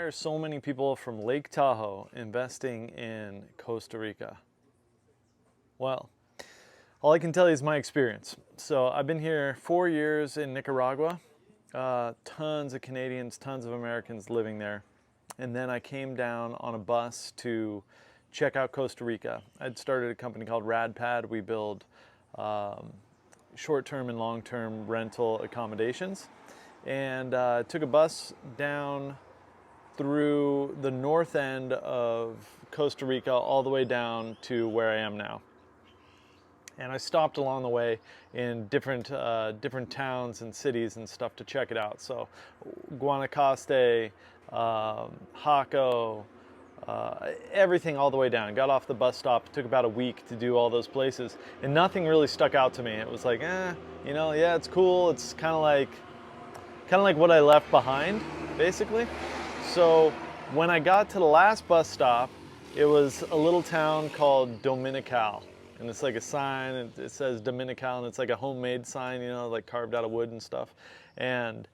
are so many people from Lake Tahoe investing in Costa Rica? Well, all I can tell you is my experience. So I've been here 4 years in Nicaragua, tons of Canadians, tons of Americans living there. And then I came down on a bus to check out Costa Rica. I'd started a company called Rad Pad. We build short-term and long-term rental accommodations. And took a bus down through the north end of Costa Rica all the way down to where I am now. And I stopped along the way in different towns and cities and stuff to check it out. So Guanacaste, Jaco, everything all the way down. Got off the bus stop. It took about a week to do all those places, and nothing really stuck out to me. It was like, yeah, it's cool. It's kind of like what I left behind, basically. So when I got to the last bus stop, it was a little town called Dominical. And it's like a sign, and it says Dominical, and it's like a homemade sign, you know, like carved out of wood and stuff. And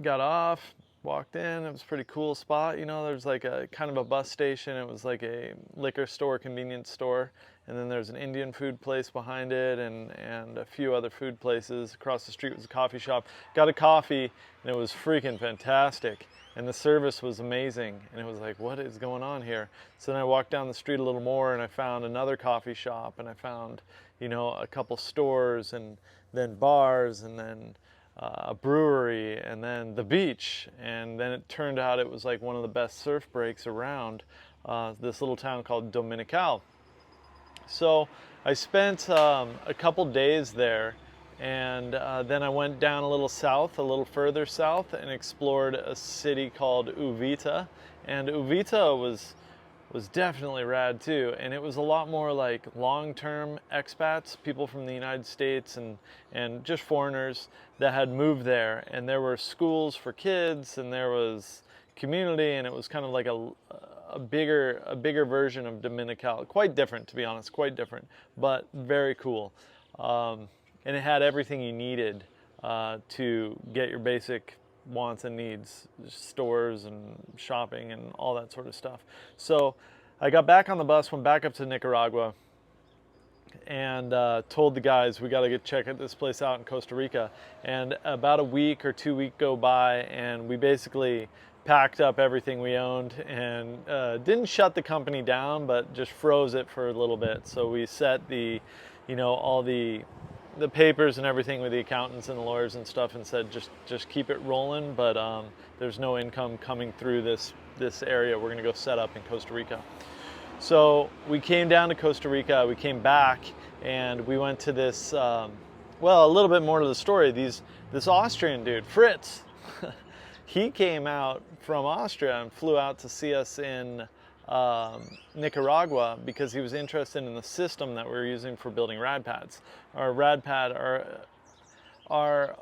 got off, walked in. It was a pretty cool spot. You know, there's like a kind of a bus station. It was like a liquor store, convenience store. And then there's an Indian food place behind it, and a few other food places. Across the street was a coffee shop. Got a coffee, and it was freaking fantastic. And the service was amazing. And it was like, what is going on here? So then I walked down the street a little more, and I found another coffee shop, and I found, you know, a couple stores, and then bars, and then a brewery, and then the beach. And then it turned out it was like one of the best surf breaks around this little town called Dominical. So I spent a couple days there, and then I went down a little south, a little further south, and explored a city called Uvita. And Uvita was definitely rad too, and it was a lot more like long-term expats, people from the United States and just foreigners that had moved there. And there were schools for kids, and there was community, and it was kind of like a bigger version of Dominical. Quite different, to be honest, quite different, but very cool. And it had everything you needed to get your basic wants and needs, stores and shopping and all that sort of stuff. So I got back on the bus, went back up to Nicaragua, and told the guys, we got to check this place out in Costa Rica. And about a week or 2 weeks go by, and we basically packed up everything we owned and didn't shut the company down, but just froze it for a little bit. So we set all the papers and everything with the accountants and the lawyers and stuff, and said just keep it rolling, but there's no income coming through this area. We're going to go set up in Costa Rica. So we came down to Costa Rica, we came back, and we went to this, a little bit more to the story. This Austrian dude, Fritz, he came out from Austria and flew out to see us in Nicaragua because he was interested in the system that we were using for building Rad Pads. Our Rad Pad, our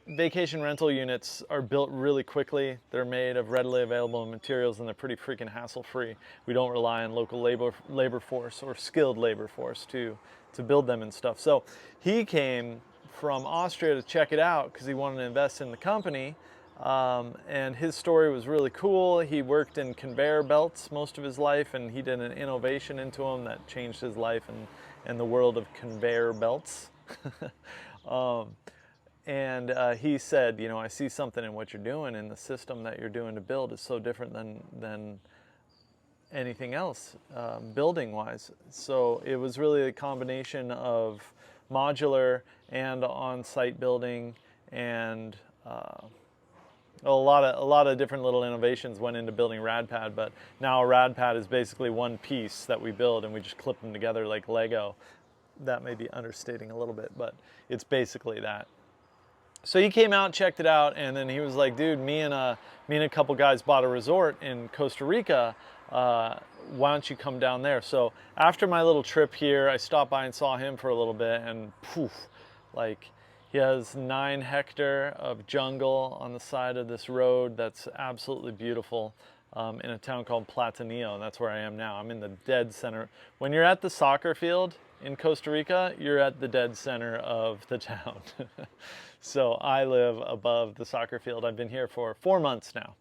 vacation rental units are built really quickly. They're made of readily available materials, and they're pretty freaking hassle-free. We don't rely on local labor force or skilled labor force to build them and stuff. So he came from Austria to check it out because he wanted to invest in the company. And his story was really cool. He worked in conveyor belts most of his life, and he did an innovation into them that changed his life and the world of conveyor belts. He said, I see something in what you're doing, and the system that you're doing to build is so different than anything else, building-wise. So it was really a combination of modular and on-site building, and a lot of different little innovations went into building Rad Pad, but now a Rad Pad is basically one piece that we build, and we just clip them together like Lego. That may be understating a little bit, but it's basically that. So he came out, checked it out, and then he was like, dude, me and a couple guys bought a resort in Costa Rica. Why don't you come down there? So after my little trip here, I stopped by and saw him for a little bit, and poof, like, he has 9 hectares of jungle on the side of this road that's absolutely beautiful, in a town called Platanillo, and that's where I am now. I'm in the dead center. When you're at the soccer field in Costa Rica, you're at the dead center of the town. So I live above the soccer field. I've been here for 4 months now.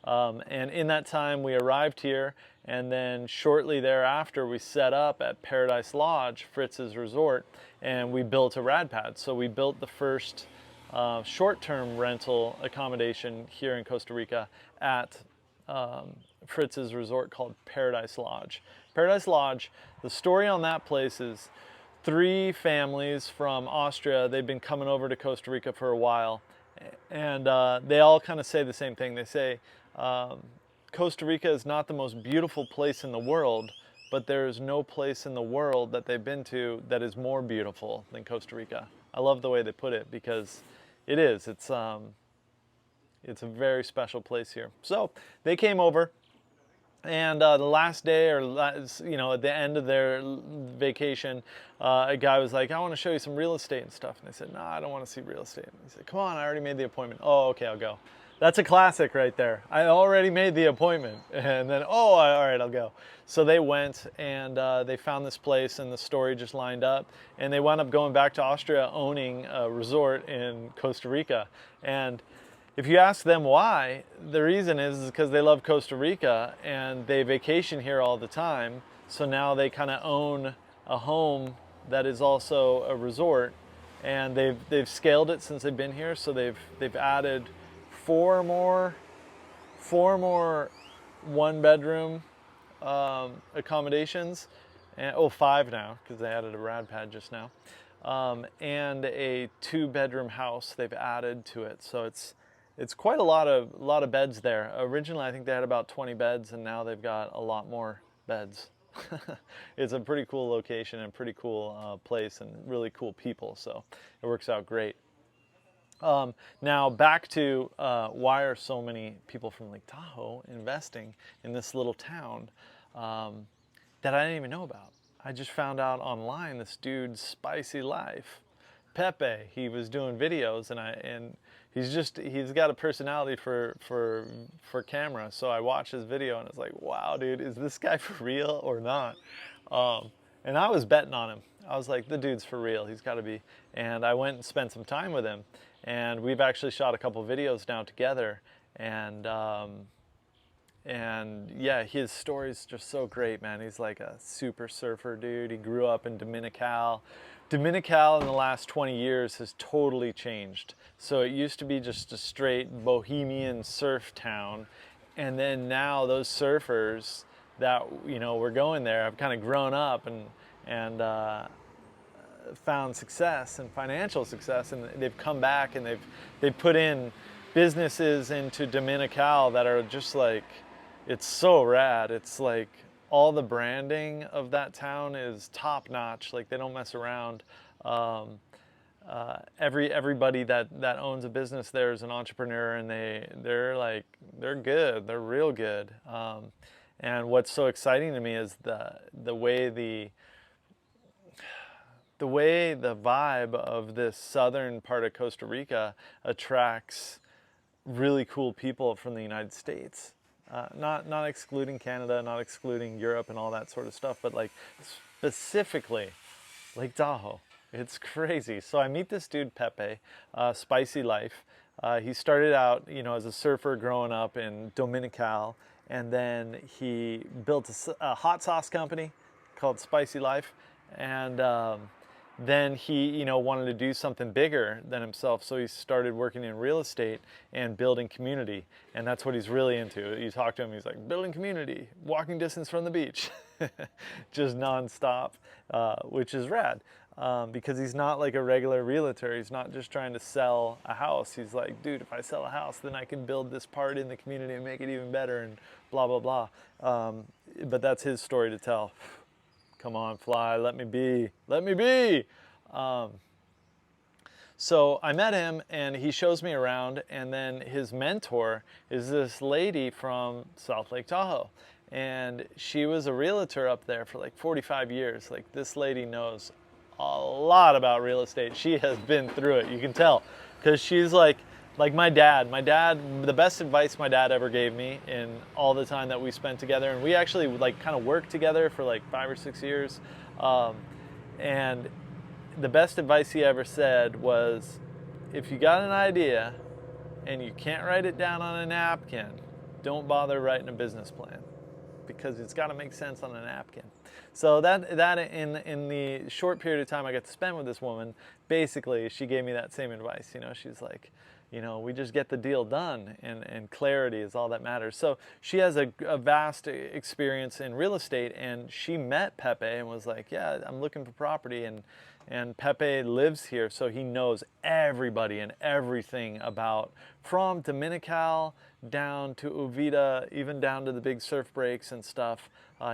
And in that time, we arrived here, and then shortly thereafter, we set up at Paradise Lodge, Fritz's resort, and we built a Rad Pad. So we built the first short-term rental accommodation here in Costa Rica at Fritz's resort called Paradise Lodge. Paradise Lodge, the story on that place is 3 families from Austria. They've been coming over to Costa Rica for a while, and they all kind of say the same thing. They say, Costa Rica is not the most beautiful place in the world, but there is no place in the world that they've been to that is more beautiful than Costa Rica. I love the way they put it, because it is. It's a very special place here. So they came over, and the last day, or at the end of their vacation, a guy was like, I want to show you some real estate and stuff. And they said, no, I don't want to see real estate. And he said, come on, I already made the appointment. Oh, okay, I'll go. That's a classic right there. I already made the appointment. And then, all right, I'll go. So they went, and they found this place, and the story just lined up. And they wound up going back to Austria, owning a resort in Costa Rica. And if you ask them why, the reason is because they love Costa Rica and they vacation here all the time. So now they kind of own a home that is also a resort, and they've scaled it since they've been here. So they've added four more 1-bedroom accommodations, and 5 now, because they added a Rad Pad just now, and a 2-bedroom house they've added to it. So it's quite a lot of beds there. Originally, I think they had about 20 beds, and now they've got a lot more beds. It's a pretty cool location and pretty cool place, and really cool people, so it works out great. Now back to why are so many people from Lake Tahoe investing in this little town that I didn't even know about. I just found out online this dude's Spicy Life, Pepe. He was doing videos, and he's got a personality for camera. So I watched his video, and it's like, wow, dude, is this guy for real or not? And I was betting on him. I was like, the dude's for real. He's got to be. And I went and spent some time with him, and we've actually shot a couple videos now together. And yeah, his story's just so great, man. He's like a super surfer dude. He grew up in Dominical. Dominical in the last 20 years has totally changed. So it used to be just a straight bohemian surf town, and then now those surfers that were going there have kind of grown up and found success and financial success, and they've come back, and they've put in businesses into Dominical that are just like, it's so rad. It's like all the branding of that town is top notch. Like, they don't mess around. Everybody that owns a business there is an entrepreneur, and they're good. They're real good. And what's so exciting to me is the way the vibe of this southern part of Costa Rica attracts really cool people from the United States. Not excluding Canada, not excluding Europe and all that sort of stuff, but like specifically Lake Tahoe. It's crazy. So I meet this dude, Pepe, Spicy Life. He started out, as a surfer growing up in Dominical, and then he built a hot sauce company called Spicy Life, and then he wanted to do something bigger than himself, so he started working in real estate and building community, and that's what he's really into. You talk to him, he's like, building community, walking distance from the beach, just nonstop, which is rad, because he's not like a regular realtor. He's not just trying to sell a house. He's like, dude, if I sell a house, then I can build this part in the community and make it even better, and blah blah blah. But that's his story to tell. Come on, fly, let me be, let me be. So I met him, and he shows me around, and then his mentor is this lady from South Lake Tahoe, and she was a realtor up there for like 45 years. Like, this lady knows a lot about real estate. She has been through it, you can tell, because she's like my dad. The best advice my dad ever gave me in all the time that we spent together, and we actually like kind of worked together for like 5 or 6 years, And the best advice he ever said was, if you got an idea and you can't write it down on a napkin, don't bother writing a business plan, because it's got to make sense on a napkin. So that in the short period of time I got to spend with this woman, basically she gave me that same advice. You know, she's like, you know, we just get the deal done, and clarity is all that matters. So she has a vast experience in real estate, and she met Pepe and was like, yeah, I'm looking for property, and Pepe lives here, so he knows everybody and everything about, from Dominical down to Uvita, even down to the big surf breaks and stuff.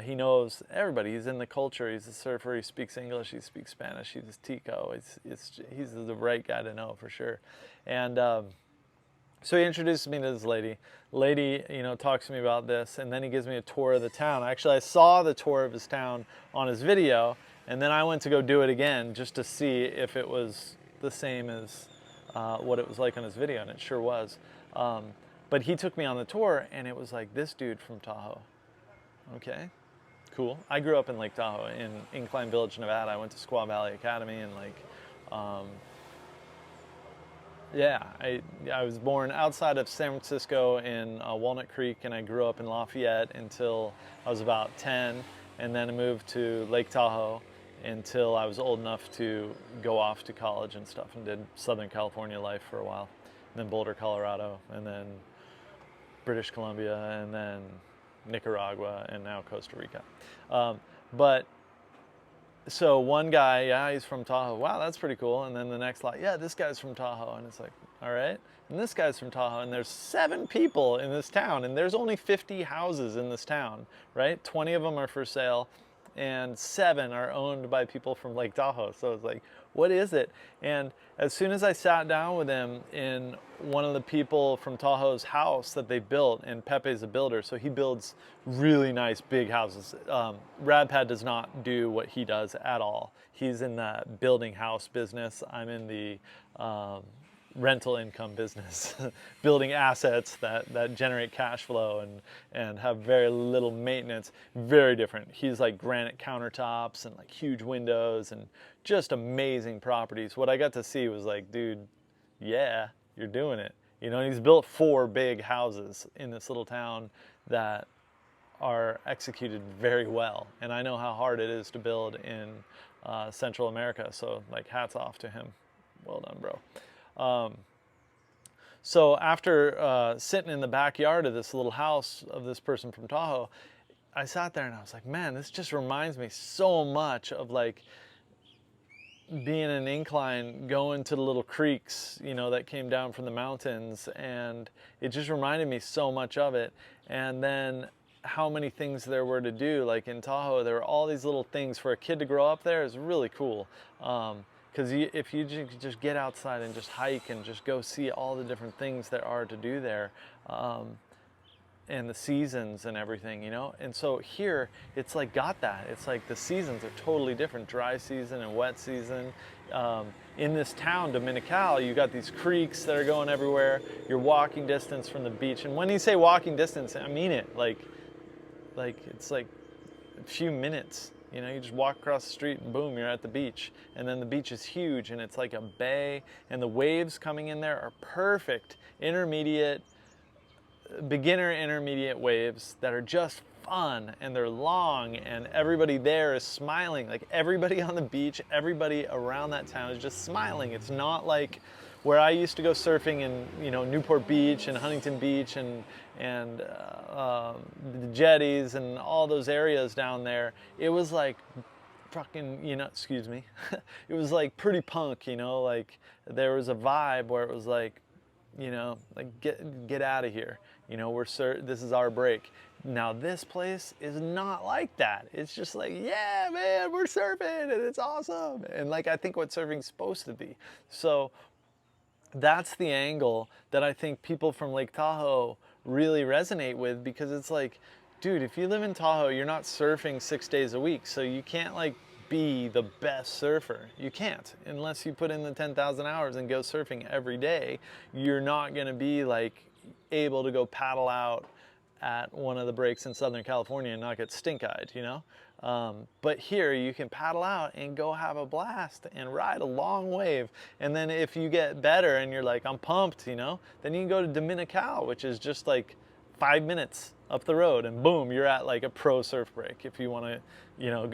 He knows everybody. He's in the culture. He's a surfer. He speaks English. He speaks Spanish. He's Tico. He's the right guy to know for sure. And so he introduces me to this lady. Lady, you know, talks to me about this, and then he gives me a tour of the town. Actually, I saw the tour of his town on his video, and then I went to go do it again just to see if it was the same as what it was like on his video, and it sure was. But he took me on the tour, and it was like, this dude from Tahoe. Okay, cool. I grew up in Lake Tahoe in Incline Village, Nevada. I went to Squaw Valley Academy, and like, yeah, I was born outside of San Francisco in Walnut Creek, and I grew up in Lafayette until I was about 10, and then I moved to Lake Tahoe until I was old enough to go off to college and stuff, and did Southern California life for a while, and then Boulder, Colorado, and then British Columbia, and then Nicaragua, and now Costa Rica. But so one guy, yeah, he's from Tahoe. Wow, that's pretty cool. And then the next lot, yeah, this guy's from Tahoe. And it's like, all right. And this guy's from Tahoe. And there's 7 people in this town. And there's only 50 houses in this town, right? 20 of them are for sale, and 7 are owned by people from Lake Tahoe. So it's like, what is it? And as soon as I sat down with him in one of the people from Tahoe's house that they built, and Pepe's a builder, so he builds really nice big houses. Rad Pad does not do what he does at all. He's in the building house business. I'm in the rental income business, building assets that generate cash flow and have very little maintenance. Very different. He's like granite countertops and like huge windows and just amazing properties. What I got to see was like, dude, yeah, you're doing it. You know, and he's built 4 big houses in this little town that are executed very well. And I know how hard it is to build in Central America. So like, hats off to him. Well done, bro. So after sitting in the backyard of this little house of this person from Tahoe, I sat there and I was like, man, this just reminds me so much of like being in an incline, going to the little creeks, you know, that came down from the mountains, and it just reminded me so much of it. And then how many things there were to do. Like in Tahoe, there were all these little things for a kid to grow up there. Is really cool. Because if you just get outside and just hike and just go see all the different things there are to do there, and the seasons and everything, you know? And so here, it's like got that. It's like the seasons are totally different, dry season and wet season. In this town, Dominical, you got these creeks that are going everywhere. You're walking distance from the beach. And when you say walking distance, I mean it. Like it's like a few minutes. You know, you just walk across the street and boom, you're at the beach. And then the beach is huge and it's like a bay, and the waves coming in there are perfect beginner intermediate waves that are just fun, and they're long, and everybody there is smiling. Like everybody on the beach, everybody around that town is just smiling. It's not like where I used to go surfing in, you know, Newport Beach and Huntington Beach and the jetties and all those areas down there. It was like fucking, you know, excuse me. It was like pretty punk, you know, like there was a vibe where it was like, you know, like get out of here. You know, this is our break. Now this place is not like that. It's just like, yeah, man, we're surfing and it's awesome. And like, I think what surfing's supposed to be. So that's the angle that I think people from Lake Tahoe really resonate with, because it's like, dude, if you live in Tahoe, you're not surfing 6 days a week. So you can't like be the best surfer. You can't, unless you put in the 10,000 hours and go surfing every day. You're not going to be like able to go paddle out at one of the breaks in Southern California and not get stink-eyed, you know? But here you can paddle out and go have a blast and ride a long wave. And then if you get better and you're like, I'm pumped, you know, then you can go to Dominical, which is just like 5 minutes up the road, and boom, you're at like a pro surf break. If you want to, you know,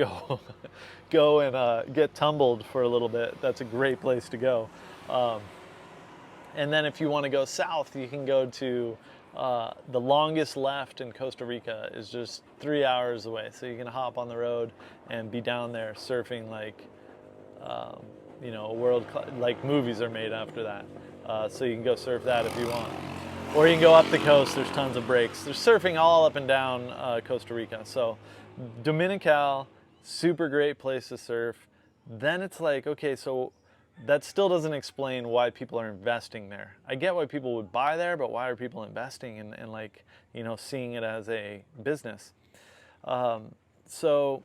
go and get tumbled for a little bit, that's a great place to go. And then if you want to go south, you can go to the longest left in Costa Rica is just 3 hours away. So you can hop on the road and be down there surfing like, you know, like movies are made after that. So you can go surf that if you want. Or you can go up the coast, there's tons of breaks. There's surfing all up and down Costa Rica. So Dominical, super great place to surf. Then it's like, okay, so that still doesn't explain why people are investing there. I get why people would buy there, but why are people investing and like, you know, seeing it as a business? So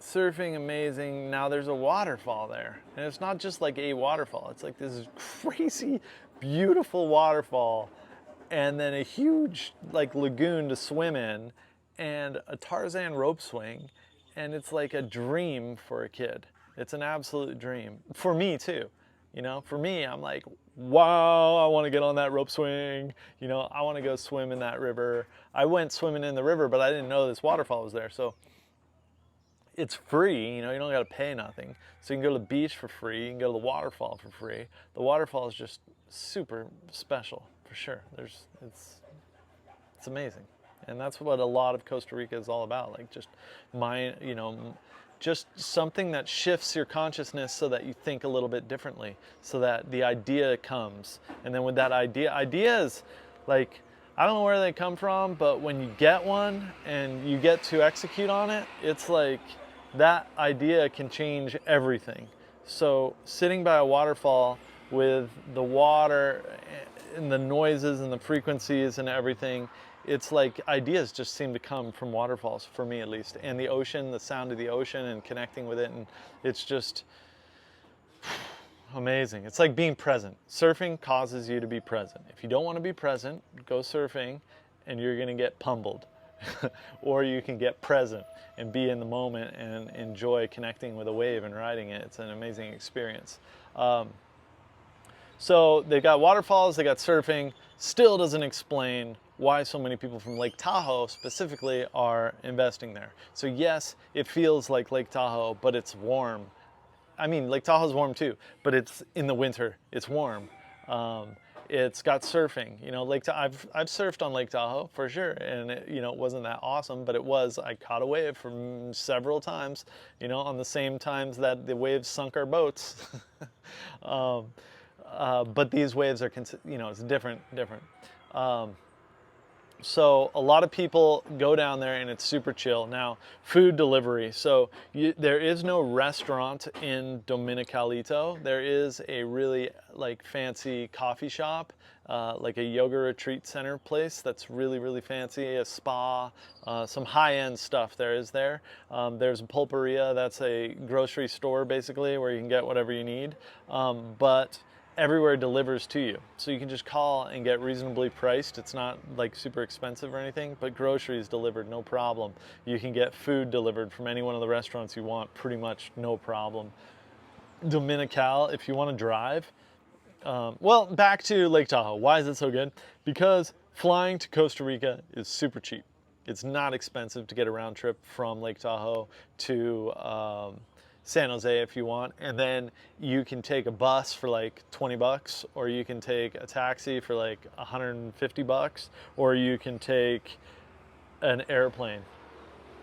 surfing, amazing. Now there's a waterfall there, and it's not just like a waterfall. It's like this crazy, beautiful waterfall, and then a huge like lagoon to swim in, and a Tarzan rope swing, and it's like a dream for a kid. It's an absolute dream for me too. You know, for me, I'm like, wow, I want to get on that rope swing. You know, I want to go swim in that river. I went swimming in the river, but I didn't know this waterfall was there. So it's free, you know, you don't got to pay nothing. So you can go to the beach for free. You can go to the waterfall for free. The waterfall is just super special for sure. It's amazing. And that's what a lot of Costa Rica is all about. Like just you know, just something that shifts your consciousness so that you think a little bit differently, so that the idea comes. And then with that ideas, like, I don't know where they come from, but when you get one and you get to execute on it, it's like that idea can change everything. So sitting by a waterfall with the water and the noises and the frequencies and everything, it's like ideas just seem to come from waterfalls, for me at least. And the ocean, the sound of the ocean and connecting with it, and it's just amazing. It's like being present. Surfing causes you to be present. If you don't want to be present, go surfing and you're going to get pummeled. Or you can get present and be in the moment and enjoy connecting with a wave and riding it. It's an amazing experience. So they've got waterfalls, they got surfing. Still doesn't explain why so many people from Lake Tahoe specifically are investing there. So yes, it feels like Lake Tahoe, but it's warm. I mean, Lake Tahoe's warm too, but it's in the winter, it's warm. It's got surfing, you know, I've surfed on Lake Tahoe for sure, and it, you know, it wasn't that awesome, but it was. I caught a wave from several times, you know, on the same times that the waves sunk our boats. But these waves are, you know, it's different. So a lot of people go down there and it's super chill. Now, food delivery. So there is no restaurant in Dominicalito. There is a really like fancy coffee shop, like a yoga retreat center place that's really, really fancy, a spa, some high-end stuff there's a pulperia, that's a grocery store basically where you can get whatever you need. But everywhere delivers to you. So you can just call and get reasonably priced. It's not like super expensive or anything, but groceries delivered, no problem. You can get food delivered from any one of the restaurants you want, pretty much no problem. Dominical, if you want to drive. Well, back to Lake Tahoe. Why is it so good? Because flying to Costa Rica is super cheap. It's not expensive to get a round trip from Lake Tahoe to San Jose if you want, and then you can take a bus for like 20 bucks, or you can take a taxi for like 150 bucks, or you can take an airplane,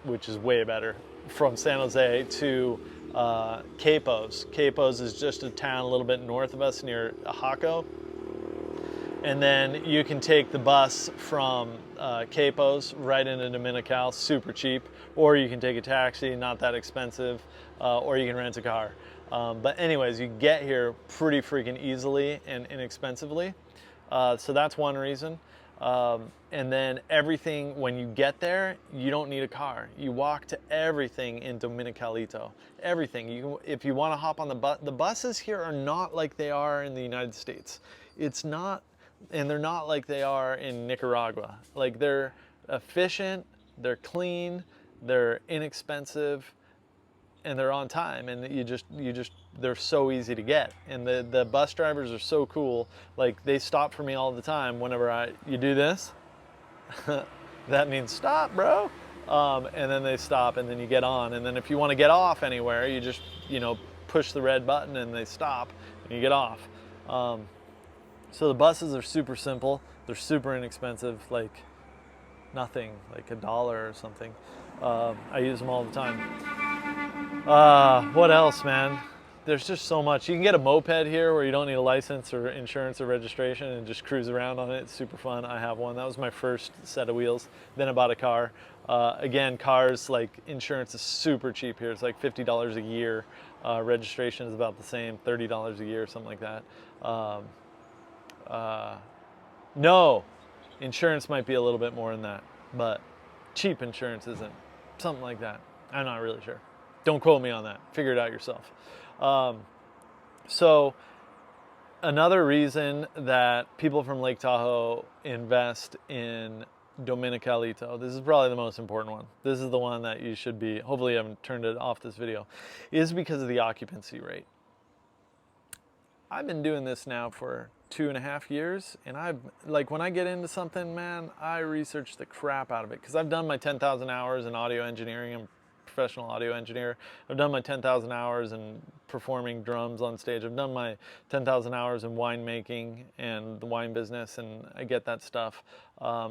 which is way better, from San Jose to Quepos. Quepos is just a town a little bit north of us near Oaxaca. And then you can take the bus from Quepos right into Dominical, super cheap, or you can take a taxi, not that expensive, or you can rent a car. But anyways, you get here pretty freaking easily and inexpensively. So that's one reason. And then everything, when you get there, you don't need a car. You walk to everything in Dominicalito. Everything. If you want to hop on the buses here are not like they are in the United States. It's not and they're not like they are in Nicaragua. Like, they're efficient, they're clean, they're inexpensive, and they're on time, and they're so easy to get. And the bus drivers are so cool. Like, they stop for me all the time whenever you do this. That means stop, bro. And then they stop, and then you get on. And then if you want to get off anywhere, you just, push the red button and they stop and you get off. So the buses are super simple. They're super inexpensive, like nothing, like $1 or something. I use them all the time. What else, man? There's just so much. You can get a moped here where you don't need a license or insurance or registration and just cruise around on it. It's super fun. I have one. That was my first set of wheels. Then I bought a car. Again, cars, like, insurance is super cheap here. It's like $50 a year. Registration is about the same, $30 a year, something like that. No, insurance might be a little bit more than that, but cheap insurance isn't. Something like that. I'm not really sure. Don't quote me on that. Figure it out yourself. So another reason that people from Lake Tahoe invest in Dominicalito, this is probably the most important one. This is the one that you should be, hopefully you haven't turned it off this video, is because of the occupancy rate. I've been doing this now for 2.5 years, and when I get into something, man, I research the crap out of it, because I've done my 10,000 hours in audio engineering. I'm a professional audio engineer. I've done my 10,000 hours in performing drums on stage. I've done my 10,000 hours in winemaking and the wine business, and I get that stuff.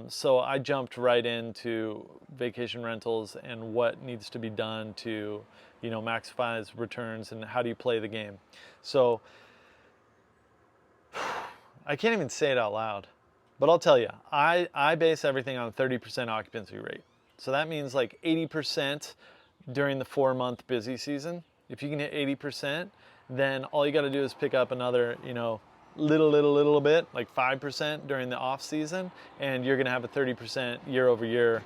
So I jumped right into vacation rentals and what needs to be done to, maximize returns, and how do you play the game. So I can't even say it out loud, but I'll tell you, I base everything on 30% occupancy rate. So that means like 80% during the 4-month busy season. If you can hit 80%, then all you got to do is pick up another, little bit, like 5% during the off season, and you're going to have a 30% year over year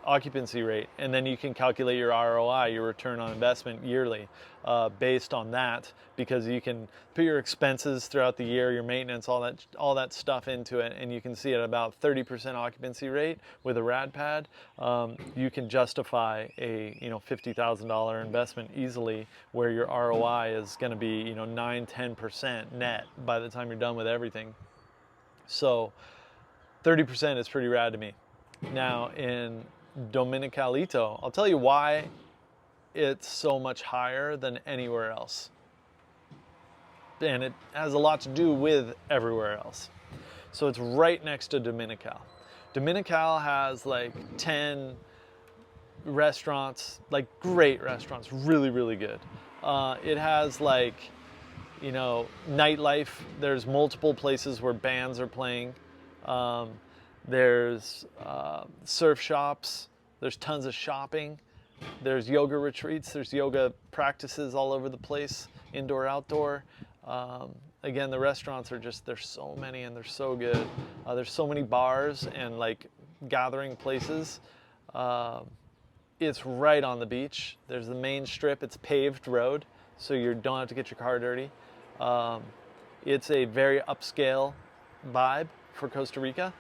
occupancy rate. And then you can calculate your ROI, your return on investment, yearly based on that, because you can put your expenses throughout the year, your maintenance, all that stuff into it, and you can see at about 30% occupancy rate with a Rad Pad, you can justify a $50,000 investment easily, where your ROI is going to be 9-10% net by the time you're done with everything. So 30% is pretty rad to me. Now in Dominicalito, I'll tell you why it's so much higher than anywhere else. And it has a lot to do with everywhere else. So it's right next to Dominical. Dominical has like 10 restaurants, like great restaurants, really, really good. It has like, nightlife. There's multiple places where bands are playing. There's surf shops. There's tons of shopping. There's yoga retreats. There's yoga practices all over the place, indoor, outdoor. Again, the restaurants are there's so many, and they're so good. There's so many bars and like gathering places. It's right on the beach. There's the main strip. It's paved road, so you don't have to get your car dirty. It's a very upscale vibe for Costa Rica.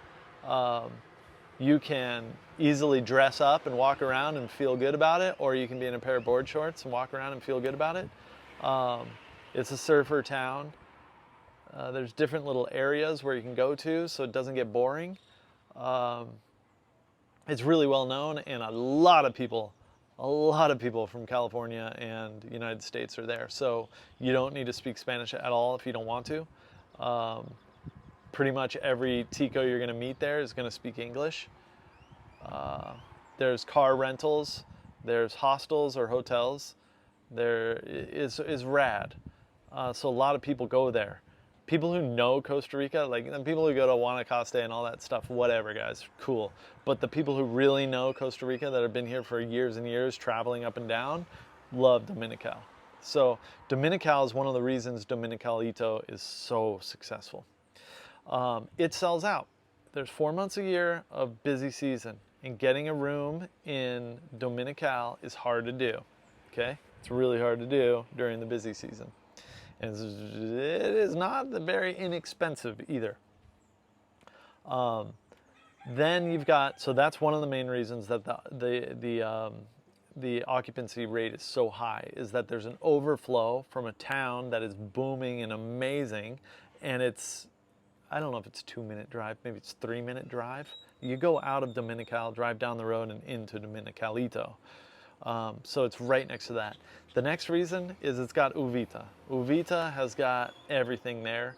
You can easily dress up and walk around and feel good about it, or you can be in a pair of board shorts and walk around and feel good about it. It's a surfer town. There's different little areas where you can go to, so it doesn't get boring. It's really well known, and a lot of people from California and the United States are there. So you don't need to speak Spanish at all if you don't want to. Pretty much every Tico you're going to meet there is going to speak English. There's car rentals. There's hostels or hotels. There is rad. So a lot of people go there. People who know Costa Rica, like the people who go to Guanacaste and all that stuff, whatever, guys, cool. But the people who really know Costa Rica, that have been here for years and years, traveling up and down, love Dominical. So Dominical is one of the reasons Dominicalito is so successful. It sells out. There's 4 months a year of busy season, and getting a room in Dominical is hard to do. Okay, it's really hard to do during the busy season. And it is not very inexpensive either. Then you've got, so that's one of the main reasons that the occupancy rate is so high, is that there's an overflow from a town that is booming and amazing, and it's, I don't know if it's a 2-minute drive, maybe it's a 3-minute drive. You go out of Dominical, drive down the road and into Dominicalito. So it's right next to that. The next reason is it's got Uvita. Uvita has got everything there.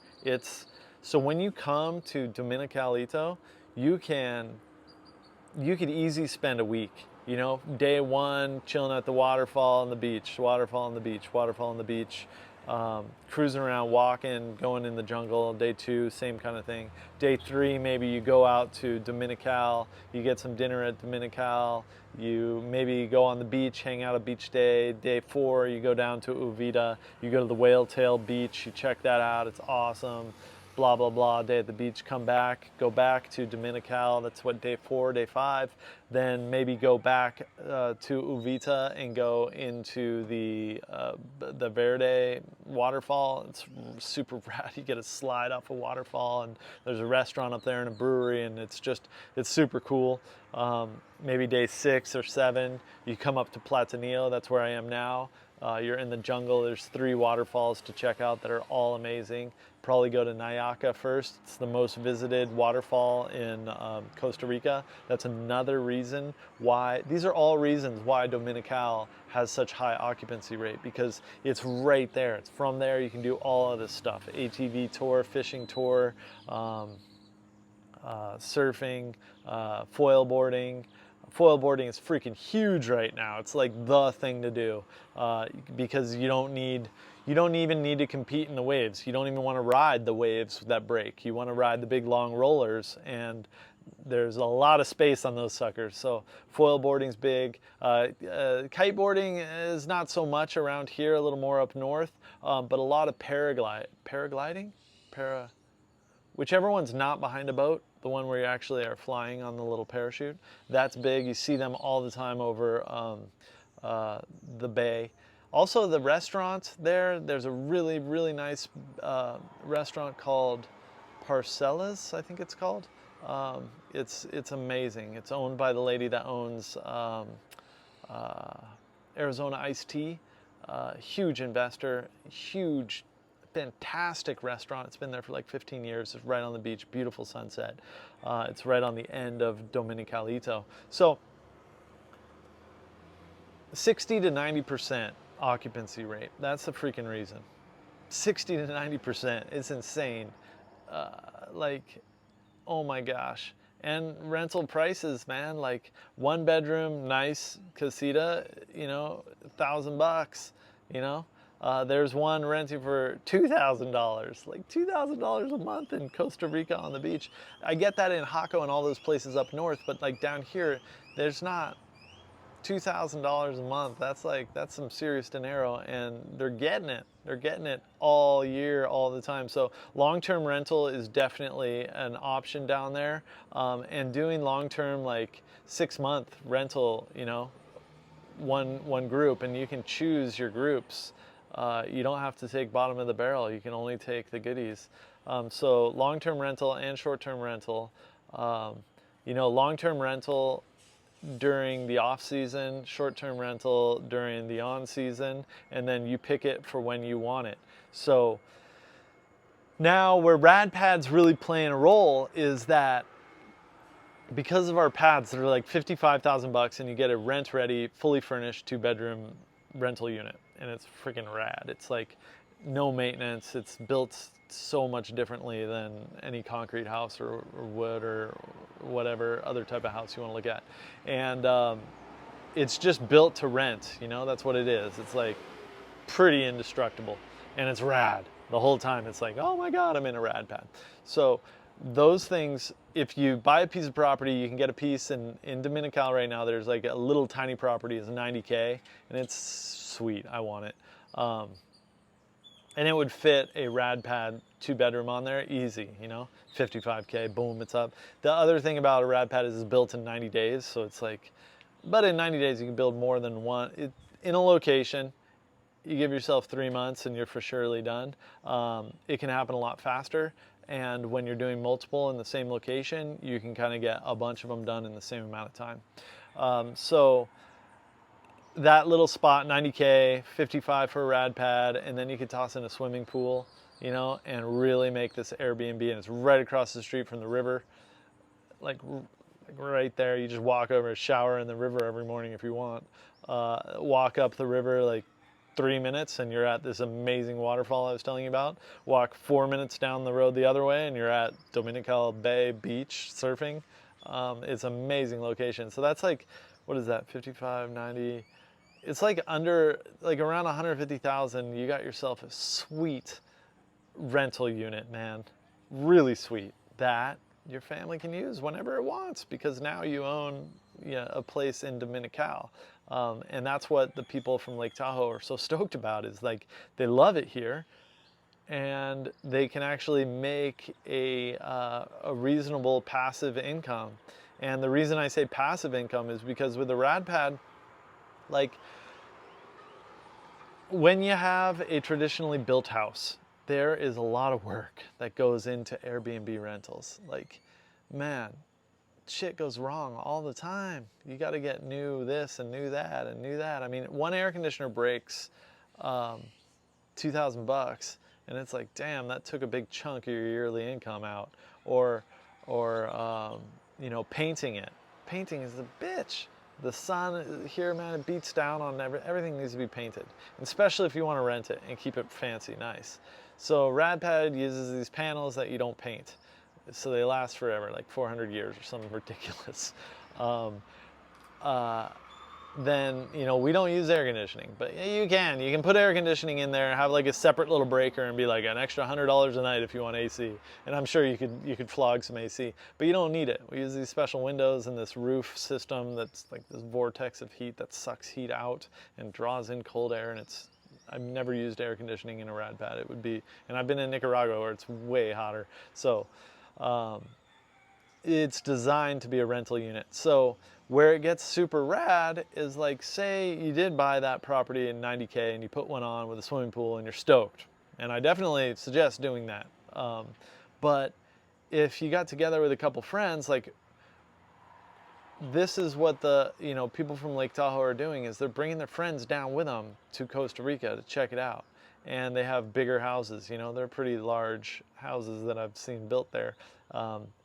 So when you come to Dominicalito, you could easily spend a week. You know, day one, chilling at the waterfall on the beach, waterfall on the beach, waterfall on the beach, cruising around, walking, going in the jungle. Day two, same kind of thing. Day three, maybe you go out to Dominical, you get some dinner at Dominical, you maybe go on the beach, hang out a beach day. Day four, you go down to Uvita, you go to the Whale Tail Beach, you check that out, it's awesome. Blah, blah, blah, day at the beach, come back, go back to Dominical, that's what, day 4, day 5, then maybe go back to Uvita and go into the Verde waterfall. It's super rad. You get a slide off a waterfall, and there's a restaurant up there and a brewery, and it's super cool. Maybe day 6 or 7, you come up to Platanillo, that's where I am now. You're in the jungle, there's 3 waterfalls to check out that are all amazing. Probably go to Nayaca first. It's the most visited waterfall in Costa Rica. That's another reason why, these are all reasons why Dominical has such high occupancy rate, because it's right there. It's from there you can do all of this stuff. ATV tour, fishing tour, surfing, foil boarding. Foil boarding is freaking huge right now. It's like the thing to do because you don't even need to compete in the waves. You don't even want to ride the waves that break. You want to ride the big long rollers, and there's a lot of space on those suckers. So foil boarding's big. Kiteboarding is not so much around here, a little more up north, but a lot of paragliding, whichever one's not behind a boat, the one where you actually are flying on the little parachute, that's big. You see them all the time over the bay. Also, the restaurants there's a really, really nice restaurant called Parcelas, I think it's called. It's amazing. It's owned by the lady that owns Arizona Iced Tea. Huge investor, huge, fantastic restaurant. It's been there for like 15 years. It's right on the beach, beautiful sunset. It's right on the end of Dominicalito. So 60 to 90% occupancy rate. That's the freaking reason. 60 to 90%. It's insane. Like, oh my gosh. And rental prices, man, like 1-bedroom, nice casita, you know, $1,000, you know. There's one renting for $2,000, like $2,000 a month in Costa Rica on the beach. I get that in Jaco and all those places up north, but like down here, there's not $2,000 a month. That's some serious dinero, and they're getting it. They're getting it all year, all the time. So long-term rental is definitely an option down there, and doing long-term, like 6-month rental, you know, one group, and you can choose your groups. You don't have to take bottom of the barrel. You can only take the goodies. So long-term rental and short-term rental. You know, long-term rental during the off season, short-term rental during the on season, and then you pick it for when you want it. So now where Rad Pad's really playing a role is that because of our pads that are like $55,000 and you get a rent-ready, fully furnished 2-bedroom rental unit, and it's freaking rad. It's like no maintenance. It's built so much differently than any concrete house or wood or whatever other type of house you want to look at. And it's just built to rent, you know, that's what it is. It's like pretty indestructible, and it's rad. The whole time it's like, oh my God, I'm in a Rad Pad. So those things, if you buy a piece of property, you can get a piece in Dominical right now. There's like a little tiny property, is $90K, and it's sweet. I want it. And it would fit a Rad Pad 2-bedroom on there, easy, you know, $55K, boom, it's up. The other thing about a Rad Pad is it's built in 90 days, so it's like, but in 90 days you can build more than one in a location, you give yourself 3 months and you're for surely done. It can happen a lot faster. And when you're doing multiple in the same location, you can kind of get a bunch of them done in the same amount of time. So that little spot, 90K, 55 for a Rad Pad, and then you could toss in a swimming pool, you know, and really make this Airbnb. And it's right across the street from the river, like right there. You just walk over, shower in the river every morning if you want. Walk up the river like 3 minutes and you're at this amazing waterfall I was telling you about. Walk 4 minutes down the road the other way and you're at Dominical Bay Beach surfing. It's an amazing location. So that's like, what is that, 55, 90? It's like under, like around 150,000, you got yourself a sweet rental unit, man. Really sweet. That your family can use whenever it wants, because now you own, you know, a place in Dominical. And that's what the people from Lake Tahoe are so stoked about, is like they love it here and they can actually make a reasonable passive income. And the reason I say passive income is because with the Rad Pad, like when you have a traditionally built house, there is a lot of work that goes into Airbnb rentals. Like, man, shit goes wrong all the time. You got to get new this and new that and new that. I mean, one air conditioner breaks $2,000, and it's like, damn, that took a big chunk of your yearly income out. Or you know, painting it. Painting is a bitch. The sun here, man, it beats down on everything needs to be painted, especially if you want to rent it and keep it fancy, nice. So Rad Pad uses these panels that you don't paint, so they last forever, like 400 years or something ridiculous. Then, you know, we don't use air conditioning, but you can put air conditioning in there, have like a separate little breaker and be like an extra $100 a night if you want AC. And I'm sure you could flog some AC, but you don't need it. We use these special windows and this roof system that's like this vortex of heat that sucks heat out and draws in cold air. And I've never used air conditioning in a Rad Pad. It would be, and I've been in Nicaragua where it's way hotter. So it's designed to be a rental unit. So where it gets super rad is, like, say you did buy that property in 90K and you put one on with a swimming pool and you're stoked. And I definitely suggest doing that. But if you got together with a couple friends, like, this is what the, you know, people from Lake Tahoe are doing, is they're bringing their friends down with them to Costa Rica to check it out. And they have bigger houses, you know, they're pretty large houses that I've seen built there.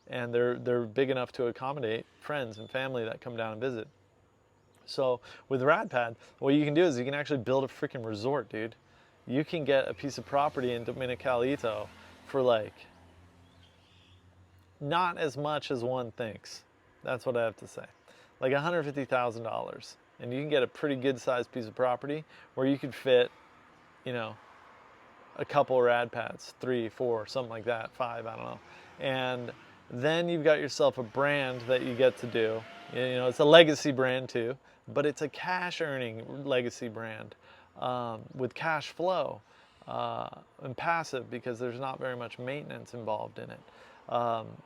And they're big enough to accommodate friends and family that come down and visit. So with Rad Pad, what you can do is you can actually build a freaking resort, dude. You can get a piece of property in Dominical for like not as much as one thinks. That's what I have to say. Like $150,000. And you can get a pretty good sized piece of property where you could fit, you know, a couple Rad Pads, 3, 4, something like that, 5, I don't know. And then you've got yourself a brand that you get to do. You know, it's a legacy brand too, but it's a cash earning legacy brand with cash flow and passive, because there's not very much maintenance involved in it.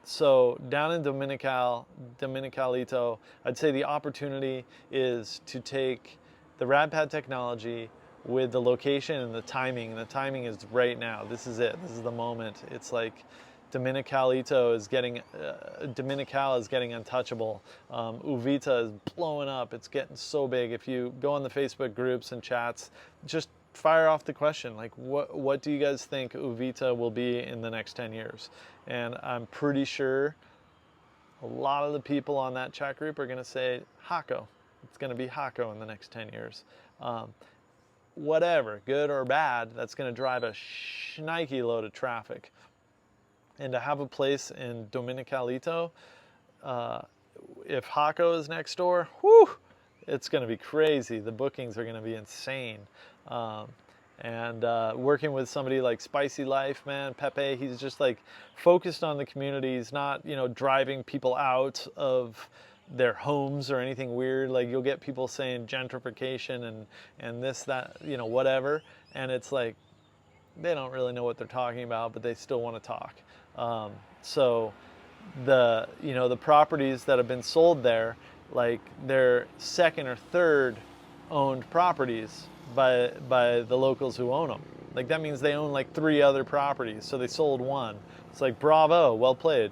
So down in Dominicalito, I'd say the opportunity is to take the Rad Pad technology with the location and the timing. And the timing is right now. This is it. This is the moment. It's like Dominical is getting untouchable. Uvita is blowing up. It's getting so big. If you go on the Facebook groups and chats, just fire off the question, like, what do you guys think Uvita will be in the next 10 years? And I'm pretty sure a lot of the people on that chat group are going to say Hako. It's going to be Hako in the next 10 years. Whatever, good or bad, that's going to drive a shnikey load of traffic. And to have a place in Dominicalito, if Hako is next door, whew, it's going to be crazy. The bookings are going to be insane. Working with somebody like Spicy Life, man, Pepe, he's just like focused on the community. He's not, you know, driving people out of their homes or anything weird. Like, you'll get people saying gentrification and this, that, you know, whatever. And it's like, they don't really know what they're talking about, but they still want to talk. So the, you know, the properties that have been sold there, like, they're second or third owned properties by the locals who own them. Like that means they own like 3 other properties, so they sold one. It's like bravo, well played,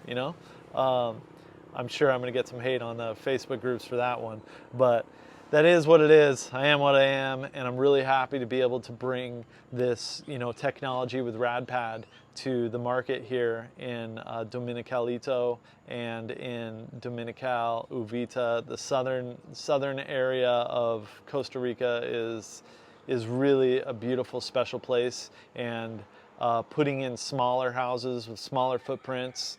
you know. I'm sure I'm gonna get some hate on the Facebook groups for that one, but that is what it is. I am what I am, and I'm really happy to be able to bring this, you know, technology with Rad Pad to the market here in Dominicalito and in Dominical, Uvita. The southern area of Costa Rica is really a beautiful, special place, and putting in smaller houses with smaller footprints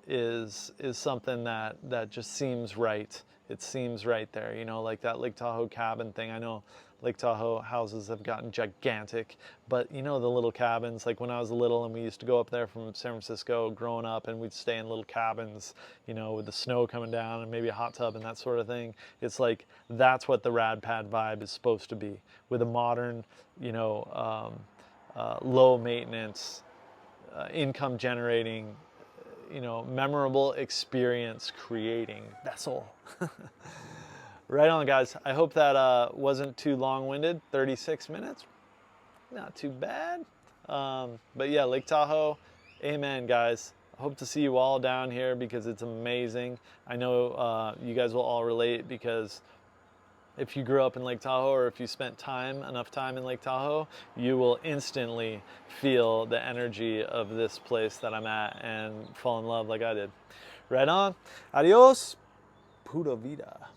is something that just seems right. It seems right there, you know, like that Lake Tahoe cabin thing. I know Lake Tahoe houses have gotten gigantic, but you know, the little cabins, like when I was little and we used to go up there from San Francisco growing up, and we'd stay in little cabins, you know, with the snow coming down and maybe a hot tub and that sort of thing. It's like, that's what the Rad Pad vibe is supposed to be, with a modern, you know, low maintenance, income generating, you know, memorable experience creating vessel. Right on, guys. I hope that wasn't too long-winded. 36 minutes, not too bad. But yeah, Lake Tahoe, amen, guys. I hope to see you all down here because it's amazing. I know you guys will all relate, because if you grew up in Lake Tahoe, or if you spent enough time in Lake Tahoe, you will instantly feel the energy of this place that I'm at and fall in love like I did. Right on. Adios. Pura vida.